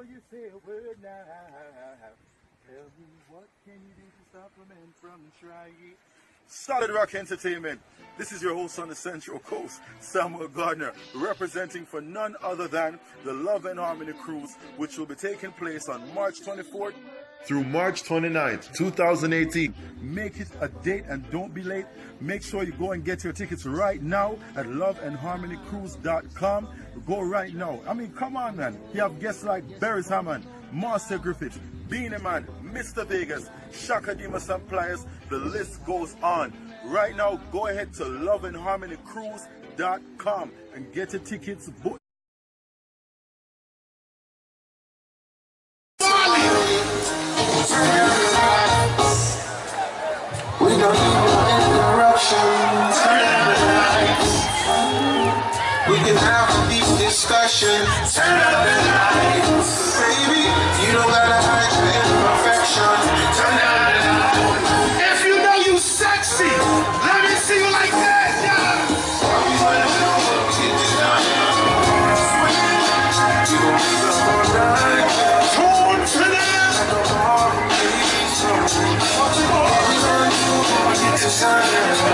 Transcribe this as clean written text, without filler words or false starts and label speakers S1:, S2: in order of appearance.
S1: you say a word now? Tell me what can you do to stop a man from trying? Solid Rock Entertainment. This is your host on the Central Coast, Samuel Gardner, representing for none other than the Love and Harmony Cruise, which will be taking place on March 24th through March 29th, 2018. Make it a date and don't be late. Make sure you go and get your tickets right now at loveandharmonycruise.com. Go right now. I mean, come on, man. You have guests like Barry's Hammond, Master Griffith, Beanie Man, Mr. Vegas, Shaka Demus and Pliers. The list goes on. Right now, go ahead to loveandharmonycruise.com and get your tickets booked.
S2: We don't need no interruptions. Turn out the lights. We can have a deep discussion. Turn out the lights. Baby, you don't gotta hide your imperfection. Turn out the lights. If you know you sexy, let me see you like that, yeah. We wanna know what we get this done. You gon' leave us all night. Torn to them. What you gonna do when we get to Sunday?